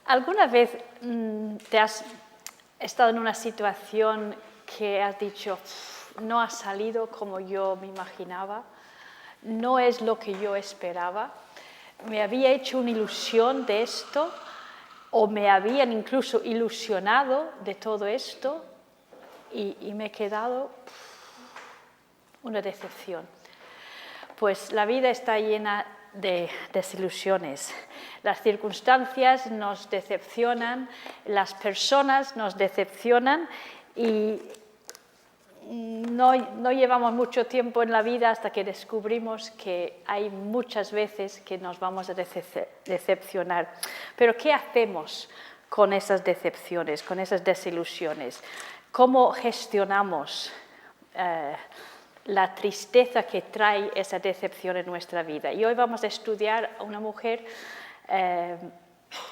¿Alguna vez te has estado en una situación que has dicho, no ha salido como yo me imaginaba, no es lo que yo esperaba, me había hecho una ilusión de esto o me habían incluso ilusionado de todo esto y me he quedado una decepción? Pues la vida está llena de desilusiones. Las circunstancias nos decepcionan, las personas nos decepcionan y no llevamos mucho tiempo en la vida hasta que descubrimos que hay muchas veces que nos vamos a decepcionar. Pero ¿qué hacemos con esas decepciones, con esas desilusiones? ¿Cómo gestionamos la tristeza que trae esa decepción en nuestra vida? Y hoy vamos a estudiar a una mujer que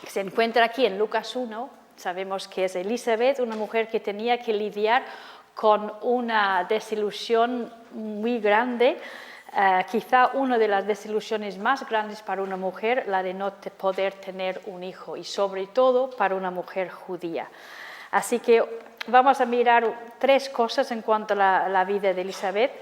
se encuentra aquí en Lucas 1. Sabemos que es Elizabeth, una mujer que tenía que lidiar con una desilusión muy grande, quizá una de las desilusiones más grandes para una mujer, la de no poder tener un hijo, y sobre todo para una mujer judía. Así que vamos a mirar tres cosas en cuanto a la vida de Elizabeth.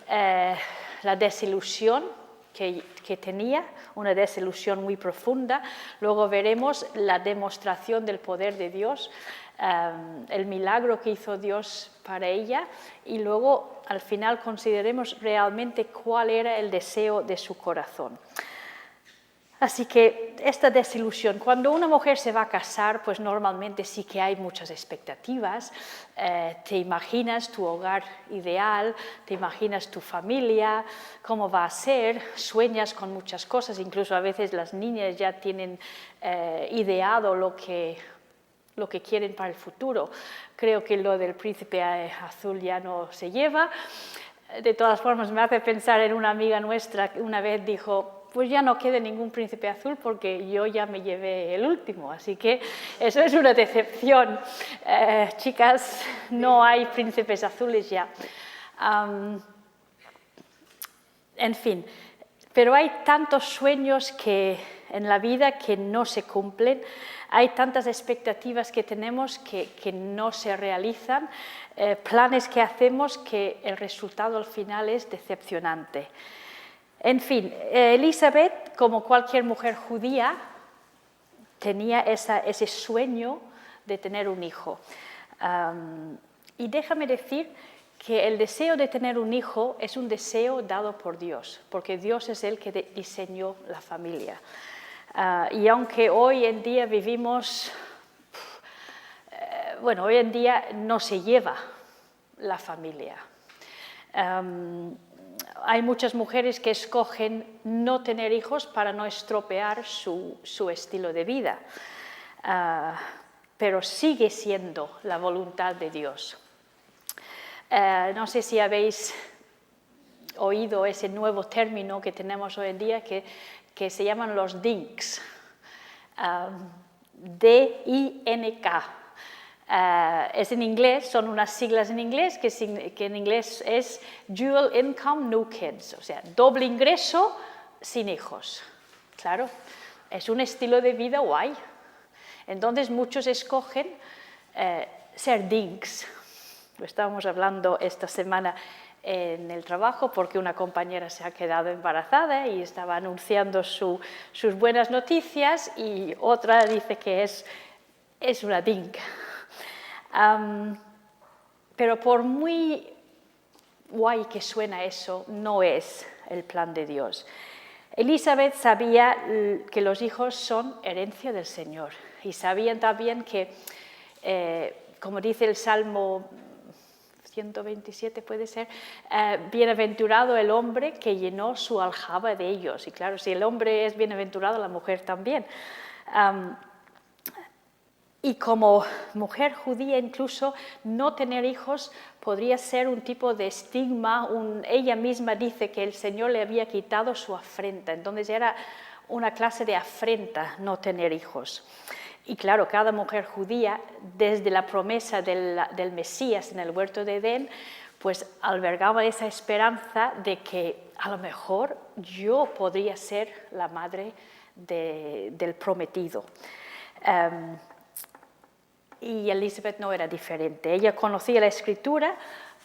La desilusión que tenía, una desilusión muy profunda. Luego veremos la demostración del poder de Dios, el milagro que hizo Dios para ella, y luego al final consideremos realmente cuál era el deseo de su corazón. Así que esta desilusión, cuando una mujer se va a casar, pues normalmente sí que hay muchas expectativas. Te imaginas tu hogar ideal, te imaginas tu familia, cómo va a ser, sueñas con muchas cosas, incluso a veces las niñas ya tienen ideado lo que quieren para el futuro. Creo que lo del príncipe azul ya no se lleva. De todas formas, me hace pensar en una amiga nuestra que una vez dijo, pues ya no quede ningún príncipe azul porque yo ya me llevé el último, así que eso es una decepción. Chicas, no hay príncipes azules ya. En fin, pero hay tantos sueños en la vida que no se cumplen, hay tantas expectativas que tenemos que no se realizan, planes que hacemos que el resultado al final es decepcionante. En fin, Elizabeth, como cualquier mujer judía, tenía ese sueño de tener un hijo. Y déjame decir que el deseo de tener un hijo es un deseo dado por Dios, porque Dios es el que diseñó la familia. Y aunque hoy en día vivimos, hoy en día no se lleva la familia. Hay muchas mujeres que escogen no tener hijos para no estropear su estilo de vida, pero sigue siendo la voluntad de Dios. No sé si habéis oído ese nuevo término que tenemos hoy en día que se llaman los DINKs, D-I-N-K. Es en inglés, son unas siglas en inglés que en inglés es Dual Income No Kids, o sea, doble ingreso sin hijos. Claro, es un estilo de vida guay. Entonces muchos escogen ser DINKs. Lo estábamos hablando esta semana en el trabajo porque una compañera se ha quedado embarazada y estaba anunciando sus buenas noticias y otra dice que es una DINK. Pero por muy guay que suena eso, no es el plan de Dios. Elizabeth sabía que los hijos son herencia del Señor y sabían también que, como dice el Salmo 127 puede ser, bienaventurado el hombre que llenó su aljaba de ellos. Y claro, si el hombre es bienaventurado, la mujer también. Y como mujer judía incluso no tener hijos podría ser un tipo de estigma. Ella misma dice que el Señor le había quitado su afrenta, entonces era una clase de afrenta no tener hijos. Y claro, cada mujer judía, desde la promesa del Mesías en el huerto de Edén, pues albergaba esa esperanza de que a lo mejor yo podría ser la madre del prometido. Y Elizabeth no era diferente. Ella conocía la Escritura,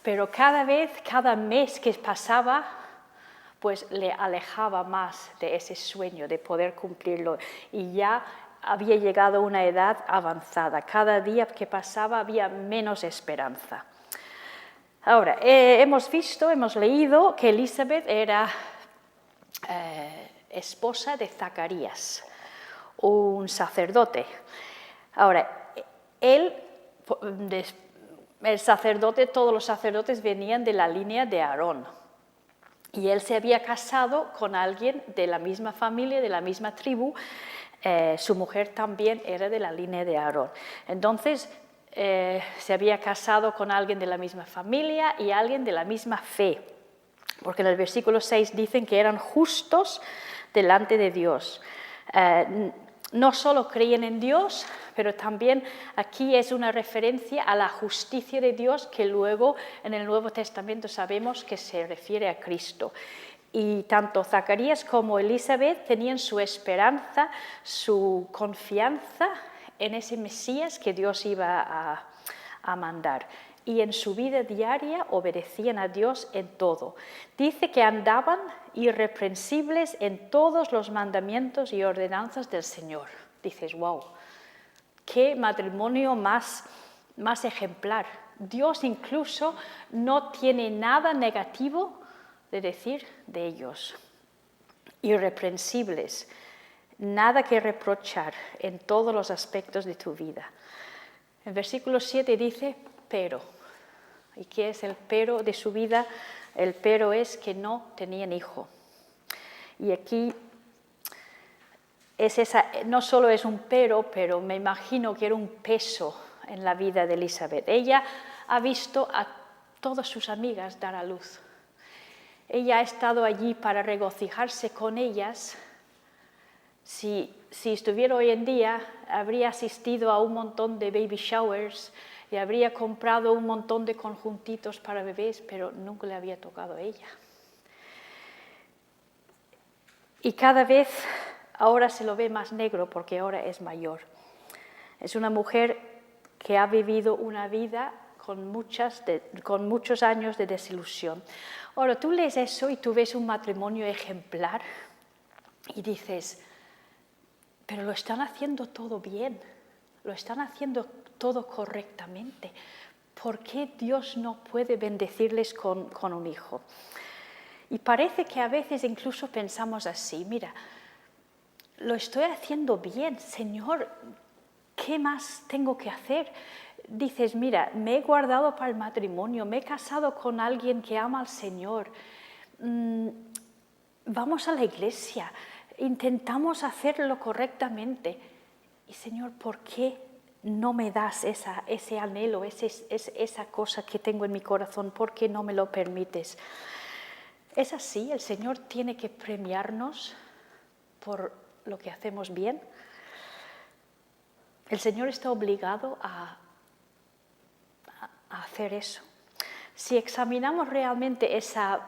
pero cada mes que pasaba, pues le alejaba más de ese sueño, de poder cumplirlo. Y ya había llegado a una edad avanzada. Cada día que pasaba había menos esperanza. Ahora, hemos leído que Elizabeth era esposa de Zacarías, un sacerdote. Ahora, el sacerdote, todos los sacerdotes venían de la línea de Aarón. Y él se había casado con alguien de la misma familia, de la misma tribu. Su mujer también era de la línea de Aarón. Entonces, se había casado con alguien de la misma familia y alguien de la misma fe. Porque en el versículo 6 dicen que eran justos delante de Dios. No solo creían en Dios, pero también aquí es una referencia a la justicia de Dios que luego en el Nuevo Testamento sabemos que se refiere a Cristo. Y tanto Zacarías como Elizabeth tenían su esperanza, su confianza en ese Mesías que Dios iba a mandar. Y en su vida diaria obedecían a Dios en todo. Dice que andaban irreprensibles en todos los mandamientos y ordenanzas del Señor. Dices, wow, qué matrimonio más ejemplar. Dios incluso no tiene nada negativo de decir de ellos. Irreprensibles, nada que reprochar en todos los aspectos de tu vida. En versículo 7 dice, pero. ¿Y qué es el pero de su vida? El pero es que no tenían hijo. Y aquí no solo es un pero me imagino que era un peso en la vida de Elizabeth. Ella ha visto a todas sus amigas dar a luz. Ella ha estado allí para regocijarse con ellas. Si estuviera hoy en día, habría asistido a un montón de baby showers y habría comprado un montón de conjuntitos para bebés, pero nunca le había tocado a ella. Y cada vez ahora se lo ve más negro porque ahora es mayor. Es una mujer que ha vivido una vida con muchos años de desilusión. Ahora, tú lees eso y tú ves un matrimonio ejemplar y dices, pero lo están haciendo todo bien, lo están haciendo todo correctamente. ¿Por qué Dios no puede bendecirles con un hijo? Y parece que a veces incluso pensamos así, mira, lo estoy haciendo bien, Señor, ¿qué más tengo que hacer? Dices, mira, me he guardado para el matrimonio, me he casado con alguien que ama al Señor, vamos a la iglesia, intentamos hacerlo correctamente. Y Señor, ¿por qué no me das ese anhelo, esa cosa que tengo en mi corazón? ¿Por qué no me lo permites? Es así, el Señor tiene que premiarnos por lo que hacemos bien. El Señor está obligado a hacer eso. Si examinamos realmente esa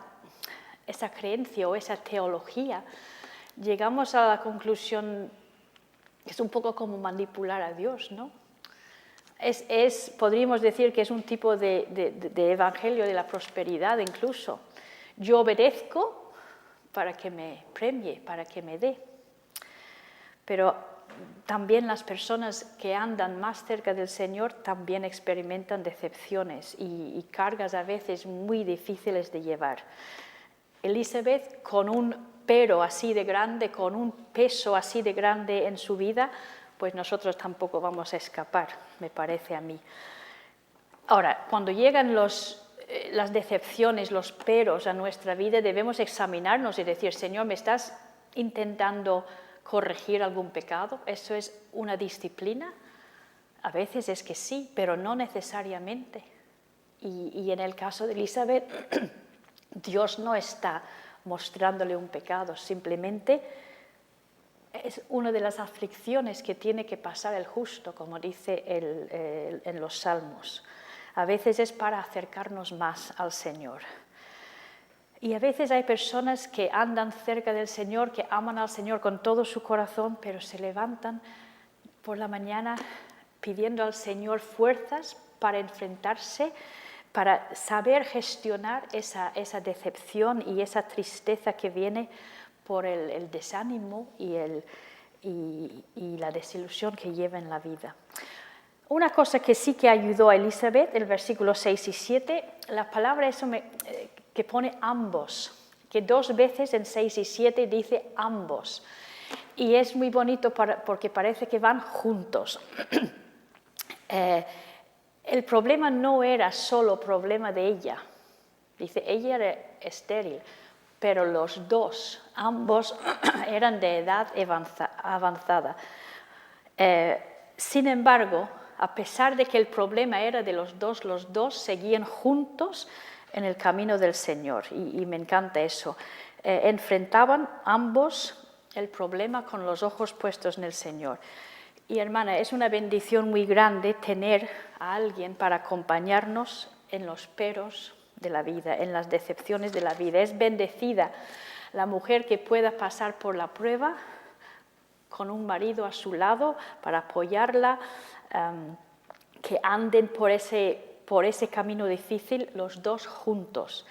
creencia o esa teología, llegamos a la conclusión que es un poco como manipular a Dios, ¿no? Podríamos decir que es un tipo de evangelio de la prosperidad incluso. Yo obedezco para que me premie, para que me dé. Pero también las personas que andan más cerca del Señor también experimentan decepciones y cargas a veces muy difíciles de llevar. Elizabeth, con un pero así de grande, con un peso así de grande en su vida, pues nosotros tampoco vamos a escapar, me parece a mí. Ahora, cuando llegan las decepciones, los peros a nuestra vida, debemos examinarnos y decir, Señor, ¿me estás intentando corregir algún pecado? ¿Eso es una disciplina? A veces es que sí, pero no necesariamente. Y en el caso de Elizabeth, Dios no está mostrándole un pecado, simplemente es una de las aflicciones que tiene que pasar el justo, como dice en los Salmos. A veces es para acercarnos más al Señor. Y a veces hay personas que andan cerca del Señor, que aman al Señor con todo su corazón, pero se levantan por la mañana pidiendo al Señor fuerzas para enfrentarse, para saber gestionar esa decepción y esa tristeza que viene por el desánimo y la desilusión que lleva en la vida. Una cosa que sí que ayudó a Elizabeth, el versículo 6 y 7, la palabra que pone ambos, que 2 veces en 6 y 7 dice ambos. Y es muy bonito porque parece que van juntos. El problema no era solo problema de ella. Dice, ella era estéril, pero los dos, ambos, eran de edad avanzada. Sin embargo, a pesar de que el problema era de los dos seguían juntos en el camino del Señor. Y me encanta eso. Enfrentaban ambos el problema con los ojos puestos en el Señor. Y hermana, es una bendición muy grande tener a alguien para acompañarnos en los peros de la vida, en las decepciones de la vida. Es bendecida la mujer que pueda pasar por la prueba con un marido a su lado para apoyarla, que anden por ese camino difícil los dos juntos.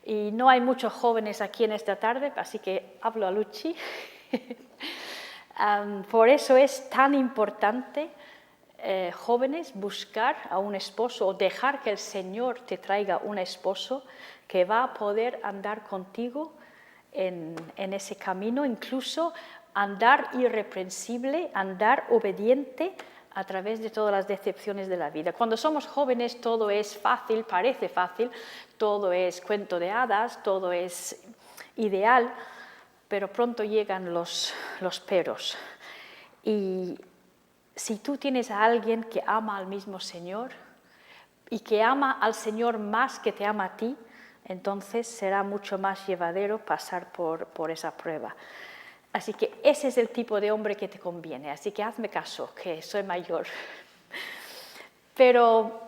Y no hay muchos jóvenes aquí en esta tarde, así que hablo a Luchi. Por eso es tan importante, jóvenes, buscar a un esposo o dejar que el Señor te traiga un esposo que va a poder andar contigo en ese camino, incluso andar irreprensible, andar obediente a través de todas las decepciones de la vida. Cuando somos jóvenes todo es fácil, parece fácil, todo es cuento de hadas, todo es ideal, pero pronto llegan los peros. Y si tú tienes a alguien que ama al mismo Señor y que ama al Señor más que te ama a ti, entonces será mucho más llevadero pasar por esa prueba. Así que ese es el tipo de hombre que te conviene. Así que hazme caso, que soy mayor. Pero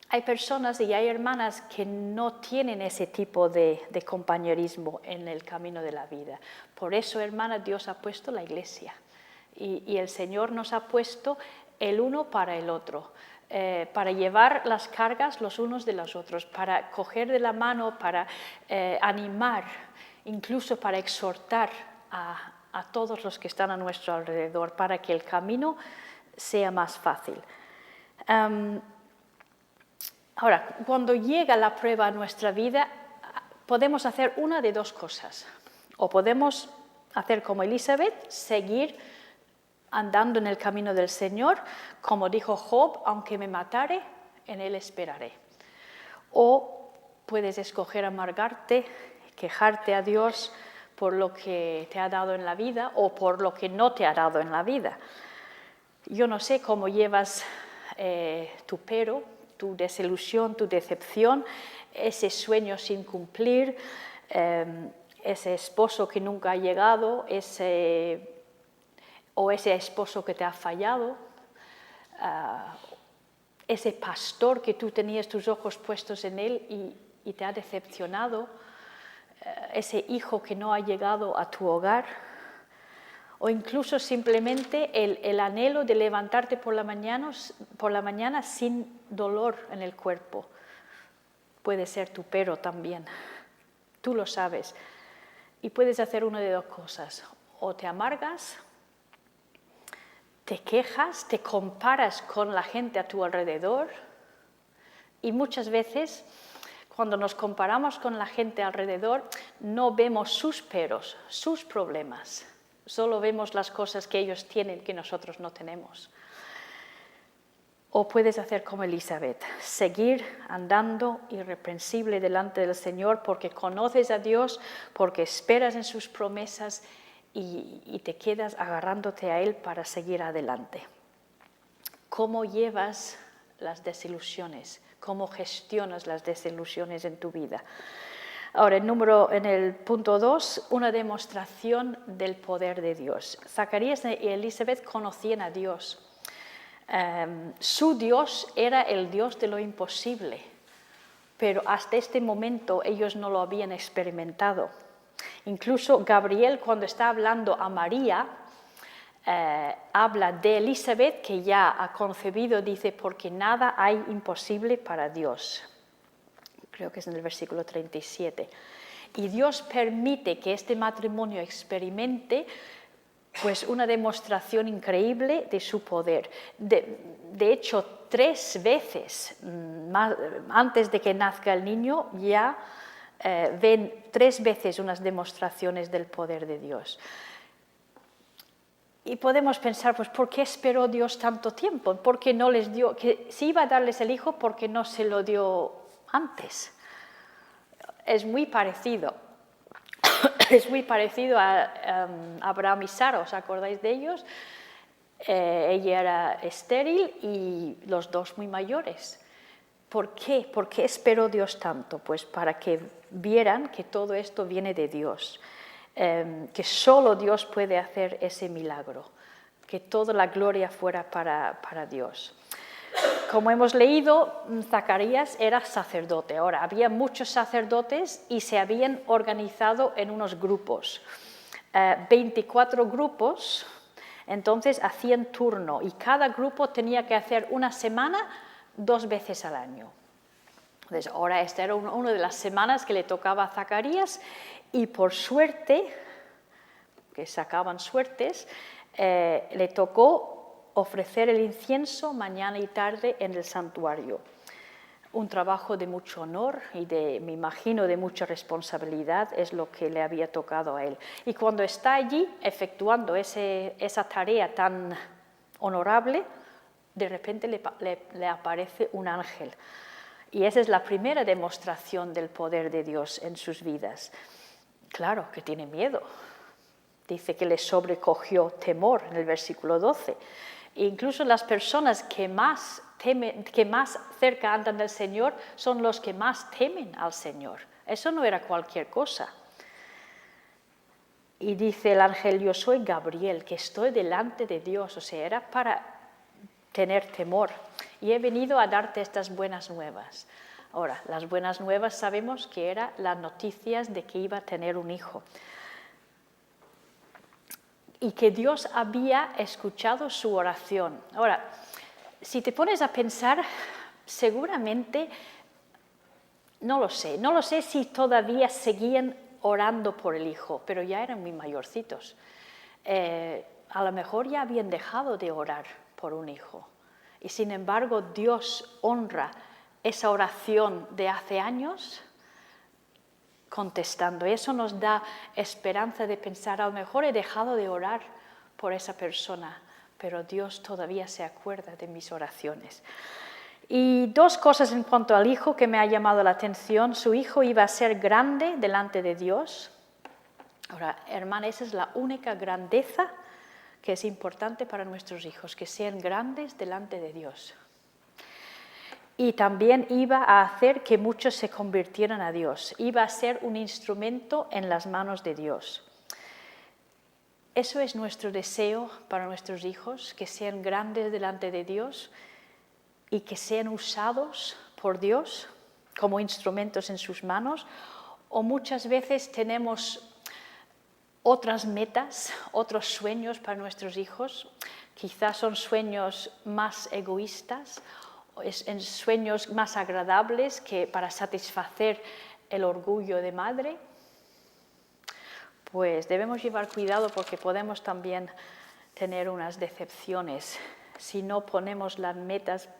hay personas y hay hermanas que no tienen ese tipo de compañerismo en el camino de la vida. Por eso, hermana, Dios ha puesto la iglesia. Y el Señor nos ha puesto el uno para el otro. Para llevar las cargas los unos de los otros, para coger de la mano, para animar, incluso para exhortar a todos los que están a nuestro alrededor, para que el camino sea más fácil. Ahora, cuando llega la prueba a nuestra vida, podemos hacer una de dos cosas. O podemos hacer como Elizabeth, seguir andando en el camino del Señor, como dijo Job, aunque me matare, en Él esperaré. O puedes escoger amargarte, quejarte a Dios por lo que te ha dado en la vida o por lo que no te ha dado en la vida. Yo no sé cómo llevas tu pero, tu desilusión, tu decepción, ese sueño sin cumplir, ese esposo que nunca ha llegado, o ese esposo que te ha fallado, ese pastor que tú tenías tus ojos puestos en él y te ha decepcionado, ese hijo que no ha llegado a tu hogar, o incluso simplemente el anhelo de levantarte por la mañana sin dolor en el cuerpo. Puede ser tu pero también. Tú lo sabes. Y puedes hacer una de dos cosas. O te amargas, te quejas, te comparas con la gente a tu alrededor. Y muchas veces, cuando nos comparamos con la gente alrededor, no vemos sus peros, sus problemas. Solo vemos las cosas que ellos tienen que nosotros no tenemos. O puedes hacer como Elizabeth, seguir andando irreprensible delante del Señor porque conoces a Dios, porque esperas en sus promesas y te quedas agarrándote a Él para seguir adelante. ¿Cómo llevas las desilusiones? ¿Cómo gestionas las desilusiones en tu vida? Ahora, en el punto 2, una demostración del poder de Dios. Zacarías y Elizabeth conocían a Dios. Su Dios era el Dios de lo imposible, pero hasta este momento ellos no lo habían experimentado. Incluso Gabriel, cuando está hablando a María, habla de Elizabeth, que ya ha concebido, dice, porque nada hay imposible para Dios. Creo que es en el versículo 37. Y Dios permite que este matrimonio experimente pues una demostración increíble de su poder. De hecho, 3 veces antes de que nazca el niño ya ven 3 veces unas demostraciones del poder de Dios. Y podemos pensar, pues, ¿por qué esperó Dios tanto tiempo? ¿Por qué no les dio, que si iba a darles el hijo, por qué no se lo dio antes? Es muy parecido. Es muy parecido a Abraham y Sara, ¿os acordáis de ellos? Ella era estéril y los dos muy mayores. ¿Por qué? ¿Por qué esperó Dios tanto? Pues para que vieran que todo esto viene de Dios, que solo Dios puede hacer ese milagro, que toda la gloria fuera para Dios. Como hemos leído, Zacarías era sacerdote. Ahora, había muchos sacerdotes y se habían organizado en unos grupos. 24 grupos, entonces hacían turno y cada grupo tenía que hacer una semana 2 veces al año. Entonces, ahora esta era una de las semanas que le tocaba a Zacarías y por suerte, que sacaban suertes, le tocó ofrecer el incienso mañana y tarde en el santuario. Un trabajo de mucho honor y me imagino de mucha responsabilidad es lo que le había tocado a él. Y cuando está allí efectuando esa tarea tan honorable, de repente le aparece un ángel. Y esa es la primera demostración del poder de Dios en sus vidas. Claro que tiene miedo. Dice que le sobrecogió temor en el versículo 12. E incluso las personas que más cerca andan del Señor son los que más temen al Señor. Eso no era cualquier cosa. Y dice el ángel, yo soy Gabriel, que estoy delante de Dios. O sea, era para tener temor. Y he venido a darte estas buenas nuevas. Ahora, las buenas nuevas sabemos que eran las noticias de que iba a tener un hijo. Y que Dios había escuchado su oración. Ahora, si te pones a pensar, seguramente, no lo sé si todavía seguían orando por el hijo, pero ya eran muy mayorcitos. A lo mejor ya habían dejado de orar por un hijo. Y sin embargo, Dios honra esa oración de hace años contestando. Eso nos da esperanza de pensar, a lo mejor he dejado de orar por esa persona, pero Dios todavía se acuerda de mis oraciones. Y 2 cosas en cuanto al hijo que me ha llamado la atención. Su hijo iba a ser grande delante de Dios. Ahora, hermana, esa es la única grandeza que es importante para nuestros hijos, que sean grandes delante de Dios. Y también iba a hacer que muchos se convirtieran a Dios. Iba a ser un instrumento en las manos de Dios. Eso es nuestro deseo para nuestros hijos, que sean grandes delante de Dios y que sean usados por Dios como instrumentos en sus manos. O muchas veces tenemos otras metas, otros sueños para nuestros hijos. Quizás son sueños más egoístas, en sueños más agradables que para satisfacer el orgullo de madre. Pues debemos llevar cuidado porque podemos también tener unas decepciones si no ponemos las metas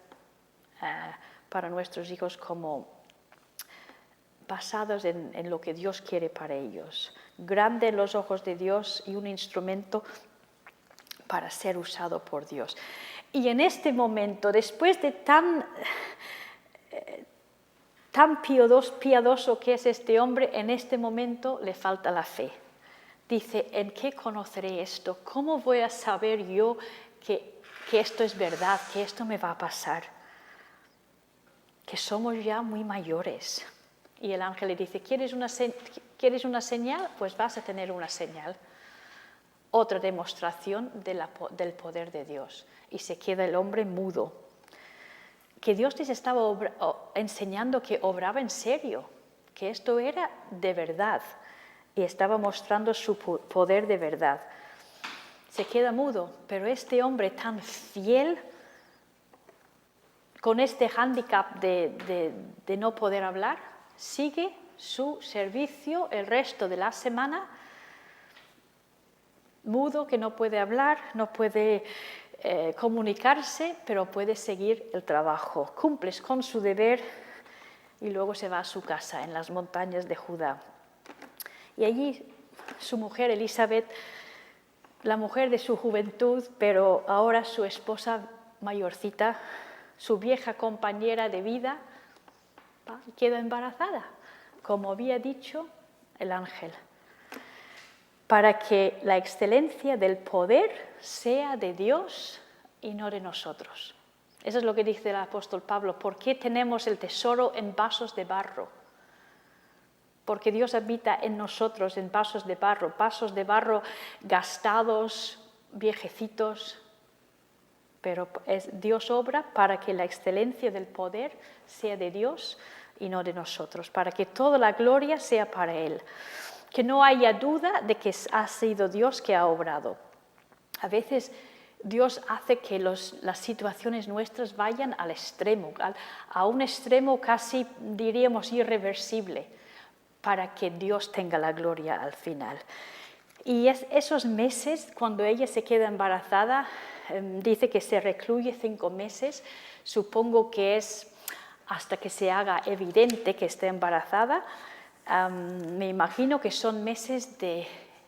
para nuestros hijos como basados en lo que Dios quiere para ellos. Grande en los ojos de Dios y un instrumento para ser usado por Dios. Y en este momento, después de tan piadoso que es este hombre, en este momento le falta la fe. Dice, ¿en qué conoceré esto? ¿Cómo voy a saber yo que esto es verdad, que esto me va a pasar? Que somos ya muy mayores. Y el ángel le dice, ¿quieres una señal? Pues vas a tener una señal. Otra demostración del poder de Dios. Y se queda el hombre mudo. Que Dios les estaba enseñando que obraba en serio, que esto era de verdad. Y estaba mostrando su poder de verdad. se queda mudo, pero este hombre tan fiel, con este hándicap de no poder hablar, sigue su servicio el resto de la semana, mudo, que no puede hablar, no puede comunicarse, pero puede seguir el trabajo. Cumple con su deber y luego se va a su casa en las montañas de Judá. Y allí su mujer Elizabeth, la mujer de su juventud, pero ahora su esposa mayorcita, su vieja compañera de vida, queda embarazada, como había dicho el ángel, para que la excelencia del poder sea de Dios y no de nosotros. Eso es lo que dice el apóstol Pablo. ¿Por qué tenemos el tesoro en vasos de barro? Porque Dios habita en nosotros en vasos de barro gastados, viejecitos, pero Dios obra para que la excelencia del poder sea de Dios y no de nosotros, para que toda la gloria sea para Él. Que no haya duda de que ha sido Dios que ha obrado. A veces Dios hace que las situaciones nuestras vayan al extremo, a un extremo casi diríamos irreversible, para que Dios tenga la gloria al final. Y esos meses, cuando ella se queda embarazada, dice que se recluye 5 meses, supongo que es hasta que se haga evidente que está embarazada. Me imagino que son meses de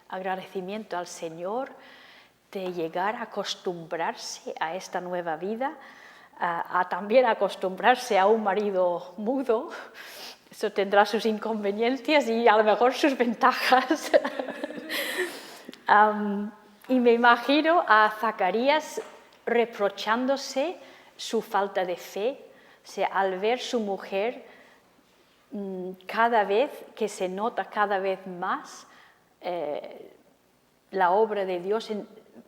agradecimiento al Señor, de llegar a acostumbrarse a esta nueva vida, a también acostumbrarse a un marido mudo. Eso tendrá sus inconveniencias y a lo mejor sus ventajas. Y me imagino a Zacarías reprochándose su falta de fe, o sea, al ver su mujer cada vez que se nota cada vez más la obra de Dios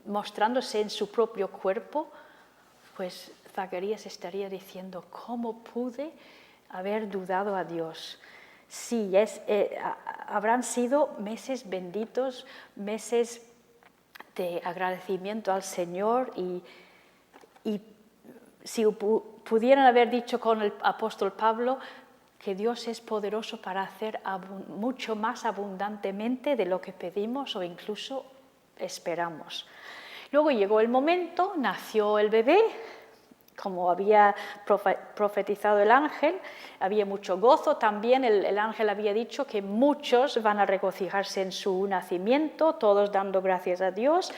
mostrándose en su propio cuerpo, pues Zacarías estaría diciendo, ¿cómo pude haber dudado a Dios? Sí, habrán sido meses benditos, meses de agradecimiento al Señor y si pudieran haber dicho con el apóstol Pablo que Dios es poderoso para hacer mucho más abundantemente de lo que pedimos o incluso esperamos. Luego llegó el momento, nació el bebé, como había profetizado el ángel, había mucho gozo también, el ángel había dicho que muchos van a regocijarse en su nacimiento, todos dando gracias a Dios.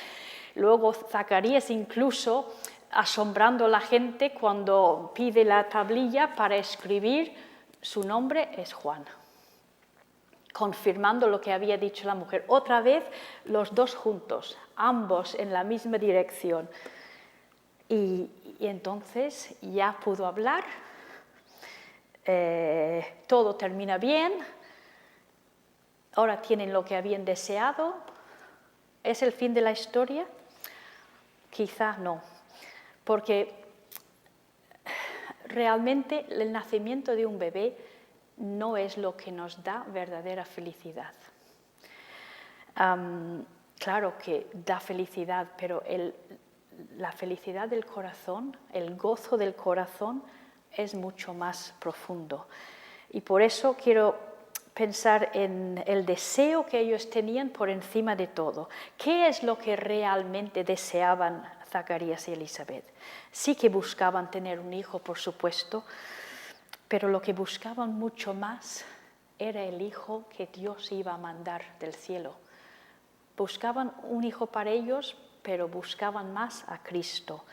Luego Zacarías incluso asombrando a la gente cuando pide la tablilla para escribir, su nombre es Juan, confirmando lo que había dicho la mujer. Otra vez los dos juntos, ambos en la misma dirección. Y entonces ya pudo hablar, todo termina bien, ahora tienen lo que habían deseado. ¿Es el fin de la historia? Quizá no, porque realmente el nacimiento de un bebé no es lo que nos da verdadera felicidad. Claro que da felicidad, pero la felicidad del corazón, el gozo del corazón es mucho más profundo. Y por eso quiero pensar en el deseo que ellos tenían por encima de todo. ¿Qué es lo que realmente deseaban Zacarías y Elizabeth? Sí que buscaban tener un hijo, por supuesto, pero lo que buscaban mucho más era el hijo que Dios iba a mandar del cielo. Buscaban un hijo para ellos, pero buscaban más a Cristo.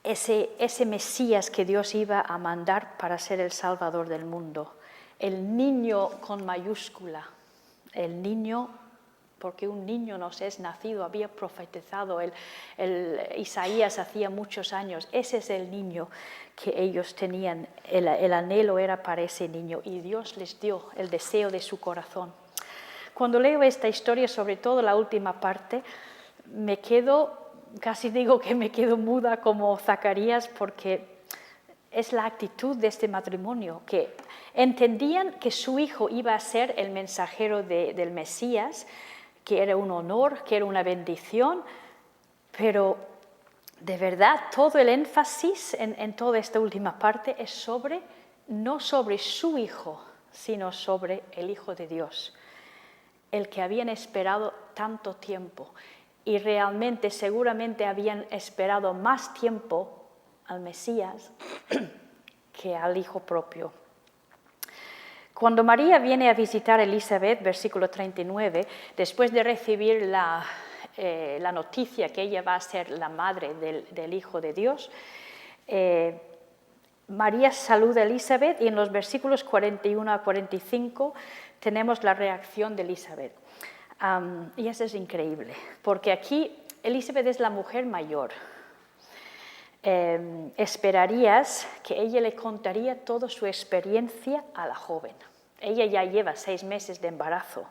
Ese Mesías que Dios iba a mandar para ser el Salvador del mundo. El niño con mayúscula, el niño, porque un niño nos es nacido, había profetizado Isaías hacía muchos años. Ese es el niño que ellos tenían, el anhelo era para ese niño y Dios les dio el deseo de su corazón. Cuando leo esta historia, sobre todo la última parte, casi digo que me quedo muda como Zacarías, porque es la actitud de este matrimonio, que entendían que su hijo iba a ser el mensajero del Mesías, que era un honor, que era una bendición, pero de verdad todo el énfasis en toda esta última parte es no sobre su hijo, sino sobre el Hijo de Dios, el que habían esperado tanto tiempo. Y realmente, seguramente habían esperado más tiempo al Mesías que al Hijo propio. Cuando María viene a visitar a Elizabeth, versículo 39, después de recibir la noticia que ella va a ser la madre del Hijo de Dios, María saluda a Elizabeth y en los versículos 41 a 45 tenemos la reacción de Elizabeth. Y eso es increíble, porque aquí Elizabeth es la mujer mayor. Esperarías que ella le contaría toda su experiencia a la joven. Ella ya lleva 6 meses de embarazo.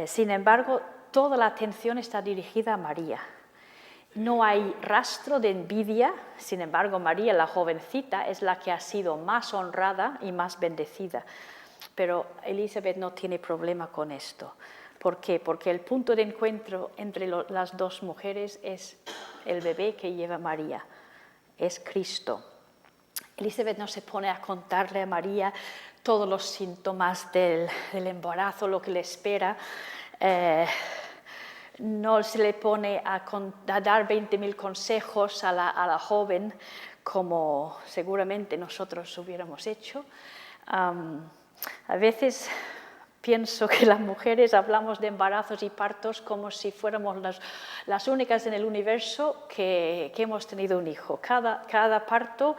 Sin embargo, toda la atención está dirigida a María. No hay rastro de envidia, sin embargo, María, la jovencita, es la que ha sido más honrada y más bendecida. Pero Elizabeth no tiene problema con esto. ¿Por qué? Porque el punto de encuentro entre las dos mujeres es el bebé que lleva María, es Cristo. Elizabeth no se pone a contarle a María todos los síntomas del embarazo, lo que le espera. No se le pone a dar 20.000 consejos a la joven, como seguramente nosotros hubiéramos hecho. A veces pienso que las mujeres hablamos de embarazos y partos como si fuéramos las únicas en el universo que hemos tenido un hijo. Cada parto,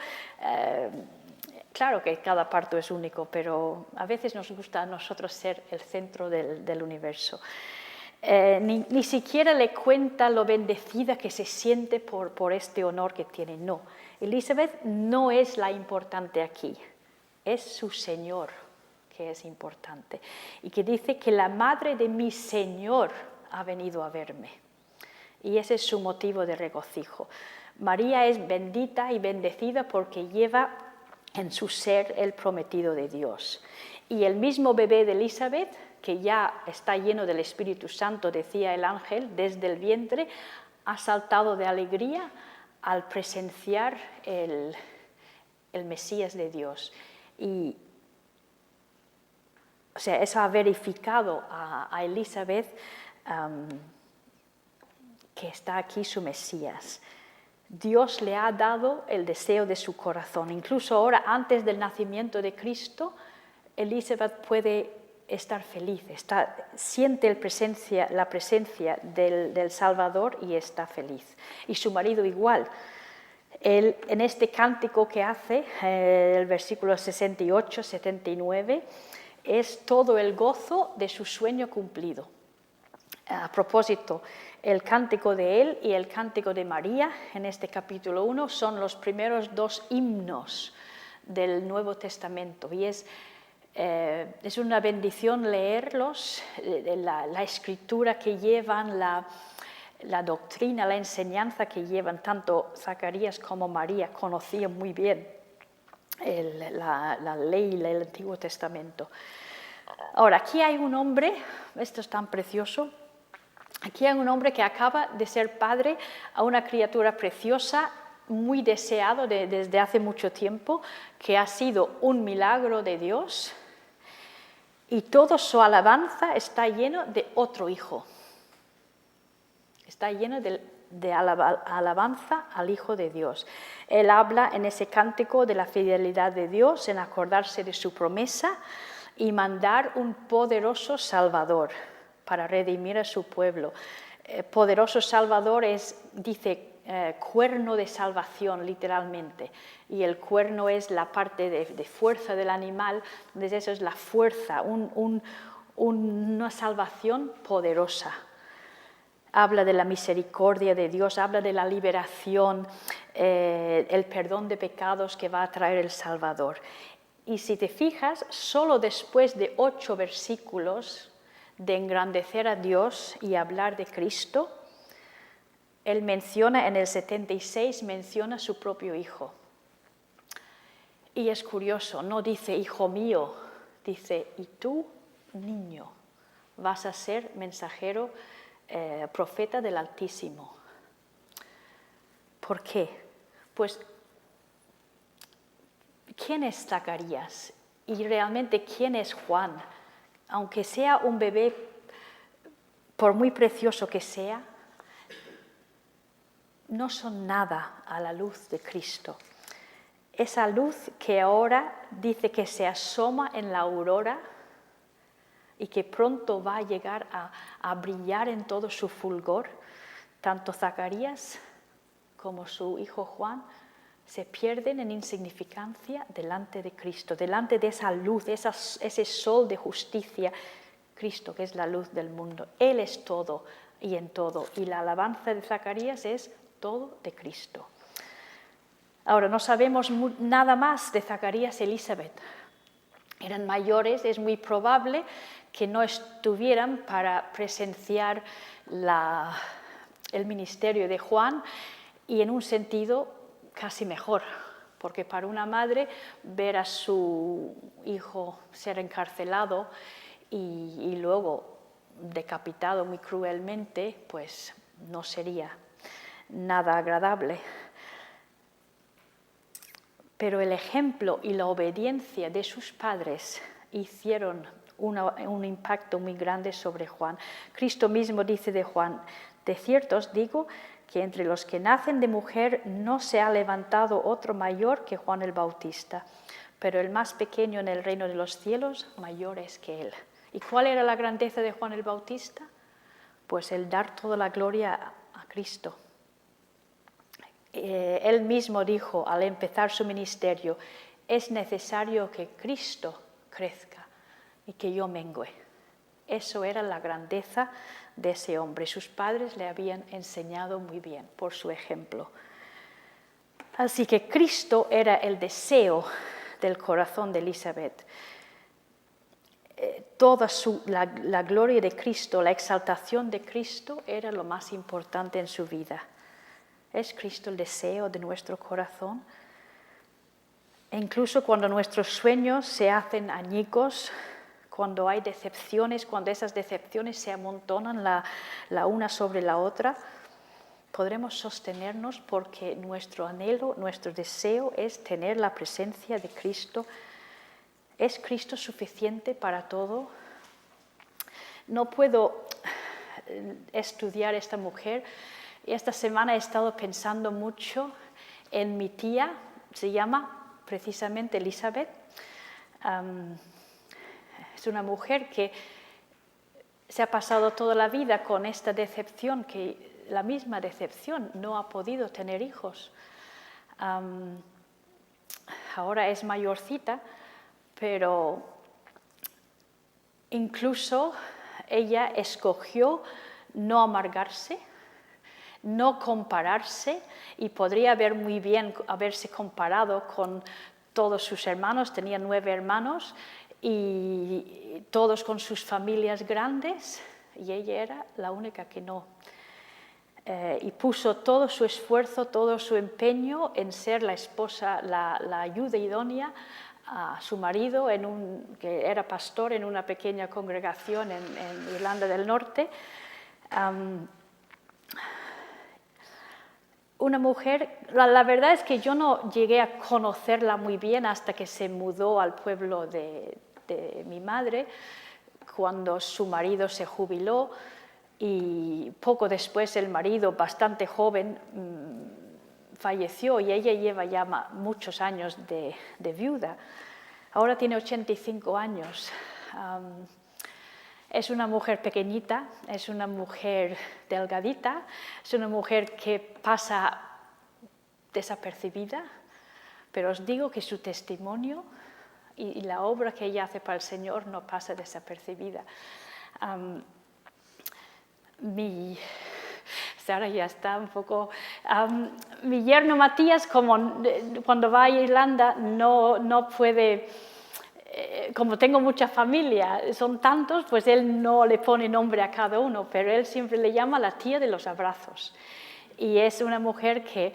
claro que cada parto es único, pero a veces nos gusta a nosotros ser el centro del universo. Ni siquiera le cuenta lo bendecida que se siente por este honor que tiene. No, Elizabeth no es la importante aquí, es su Señor que es importante. Y que dice que la madre de mi Señor ha venido a verme. Y ese es su motivo de regocijo. María es bendita y bendecida porque lleva en su ser el prometido de Dios. Y el mismo bebé de Elizabeth, que ya está lleno del Espíritu Santo, decía el ángel, desde el vientre, ha saltado de alegría al presenciar el Mesías de Dios. Y, o sea, eso ha verificado a Elizabeth que está aquí su Mesías. Dios le ha dado el deseo de su corazón. Incluso ahora, antes del nacimiento de Cristo, Elizabeth puede estar feliz, siente la presencia del Salvador y está feliz. Y su marido igual. Él, en este cántico que hace, el versículo 68, 79, es todo el gozo de su sueño cumplido. A propósito, el cántico de él y el cántico de María en este capítulo 1 son los primeros 2 himnos del Nuevo Testamento y es una bendición leerlos, la escritura que llevan, la doctrina, la enseñanza que llevan. Tanto Zacarías como María conocían muy bien la ley del Antiguo Testamento. Ahora, aquí hay un hombre, esto es tan precioso, aquí hay un hombre que acaba de ser padre a una criatura preciosa, muy deseado desde hace mucho tiempo, que ha sido un milagro de Dios, y toda su alabanza está lleno de otro hijo. Está lleno de alabanza al Hijo de Dios. Él habla en ese cántico de la fidelidad de Dios, en acordarse de su promesa y mandar un poderoso Salvador para redimir a su pueblo. Poderoso Salvador dice cuerno de salvación, literalmente. Y el cuerno es la parte de fuerza del animal, entonces eso es la fuerza, una salvación poderosa. Habla de la misericordia de Dios, habla de la liberación, el perdón de pecados que va a traer el Salvador. Y si te fijas, solo después de 8 versículos de engrandecer a Dios y hablar de Cristo, él menciona, en el 76, menciona a su propio hijo. Y es curioso, no dice hijo mío, dice y tú, niño. vas a ser mensajero, profeta del Altísimo. ¿Por qué? Pues, ¿quién es Zacarías? Y realmente, ¿quién es Juan? Aunque sea un bebé, por muy precioso que sea, no son nada a la luz de Cristo. Esa luz que ahora dice que se asoma en la aurora y que pronto va a llegar a brillar en todo su fulgor, tanto Zacarías como su hijo Juan se pierden en insignificancia delante de Cristo, delante de esa luz, ese sol de justicia, Cristo que es la luz del mundo. Él es todo y en todo, y la alabanza de Zacarías es todo de Cristo. Ahora, no sabemos nada más de Zacarías y Elizabeth. Eran mayores, es muy probable que no estuvieran para presenciar el ministerio de Juan, y en un sentido casi mejor, porque para una madre ver a su hijo ser encarcelado y luego decapitado muy cruelmente, pues no sería nada agradable. Pero el ejemplo y la obediencia de sus padres hicieron un impacto muy grande sobre Juan. Cristo mismo dice de Juan: de cierto os digo que entre los que nacen de mujer no se ha levantado otro mayor que Juan el Bautista, pero el más pequeño en el reino de los cielos mayor es que él. ¿Y cuál era la grandeza de Juan el Bautista? Pues el dar toda la gloria a Cristo. Él mismo dijo al empezar su ministerio: es necesario que Cristo crezca y que yo mengüe. Eso era la grandeza de ese hombre. Sus padres le habían enseñado muy bien por su ejemplo. Así que Cristo era el deseo del corazón de Elizabeth. Toda la gloria de Cristo, la exaltación de Cristo era lo más importante en su vida. ¿Es Cristo el deseo de nuestro corazón? E incluso cuando nuestros sueños se hacen añicos, cuando hay decepciones, cuando esas decepciones se amontonan la una sobre la otra, podremos sostenernos porque nuestro anhelo, nuestro deseo es tener la presencia de Cristo. ¿Es Cristo suficiente para todo? No puedo estudiar esta mujer. Esta semana he estado pensando mucho en mi tía, se llama precisamente Elizabeth. Es una mujer que se ha pasado toda la vida con esta decepción, la misma decepción, no ha podido tener hijos. Ahora es mayorcita, pero incluso ella escogió no amargarse, no compararse, y podría muy bien haberse comparado con todos sus hermanos. Tenía 9 hermanos y todos con sus familias grandes, y ella era la única que no. Y puso todo su esfuerzo, todo su empeño en ser la esposa, la ayuda idónea a su marido, que era pastor en una pequeña congregación en Irlanda del Norte. Una mujer, la verdad es que yo no llegué a conocerla muy bien hasta que se mudó al pueblo de mi madre, cuando su marido se jubiló, y poco después el marido, bastante joven, falleció, y ella lleva ya muchos años de viuda. Ahora tiene 85 años. Es una mujer pequeñita, es una mujer delgadita, es una mujer que pasa desapercibida, pero os digo que su testimonio y la obra que ella hace para el Señor no pasa desapercibida. Sara ya está un poco... mi yerno Matías, cuando va a Irlanda, no puede... como tengo mucha familia, son tantos, pues él no le pone nombre a cada uno, pero él siempre le llama la tía de los abrazos. Y es una mujer que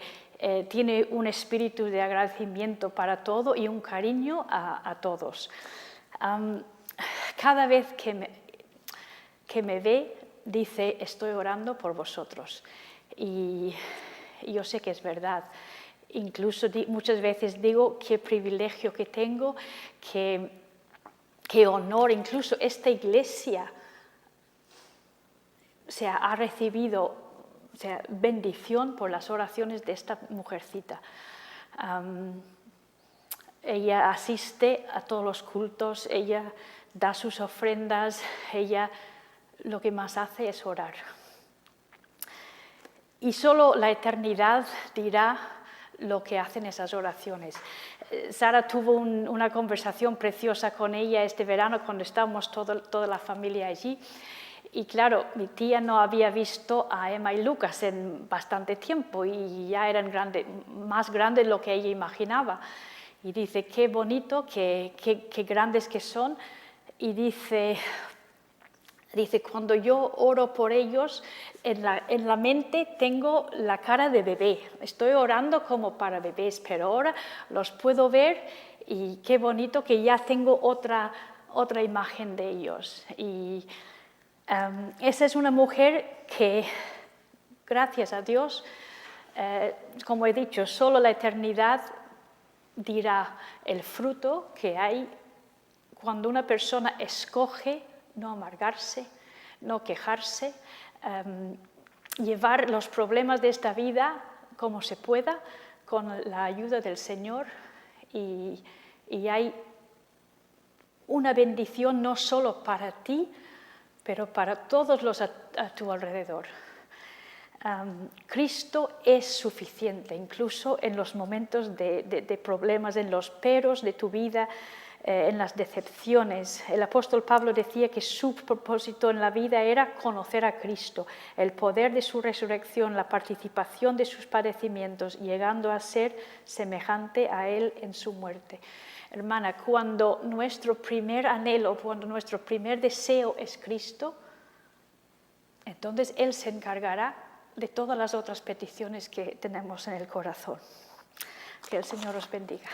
tiene un espíritu de agradecimiento para todo y un cariño a todos. Cada vez que que me ve dice, estoy orando por vosotros. Y yo sé que es verdad. Incluso muchas veces digo qué privilegio que tengo, qué honor. Incluso esta iglesia ha recibido bendición por las oraciones de esta mujercita. Ella asiste a todos los cultos, ella da sus ofrendas, ella lo que más hace es orar. Y solo la eternidad dirá lo que hacen esas oraciones. Sara tuvo una conversación preciosa con ella este verano cuando estábamos toda la familia allí. Y claro, mi tía no había visto a Emma y Lucas en bastante tiempo y ya eran más grandes de lo que ella imaginaba. Y dice, qué bonito, qué grandes que son. Y dice, cuando yo oro por ellos, en la mente tengo la cara de bebé. Estoy orando como para bebés, pero ahora los puedo ver y qué bonito que ya tengo otra imagen de ellos. Y esa es una mujer que, gracias a Dios, como he dicho, solo la eternidad dirá el fruto que hay cuando una persona escoge no amargarse, no quejarse, llevar los problemas de esta vida como se pueda, con la ayuda del Señor, y hay una bendición no solo para ti, pero para todos los a tu alrededor. Cristo es suficiente, incluso en los momentos de problemas, en los peros de tu vida, en las decepciones. El apóstol Pablo decía que su propósito en la vida era conocer a Cristo, el poder de su resurrección, la participación de sus padecimientos, llegando a ser semejante a Él en su muerte. Hermana, cuando nuestro primer anhelo, cuando nuestro primer deseo es Cristo, entonces Él se encargará de todas las otras peticiones que tenemos en el corazón. Que el Señor os bendiga.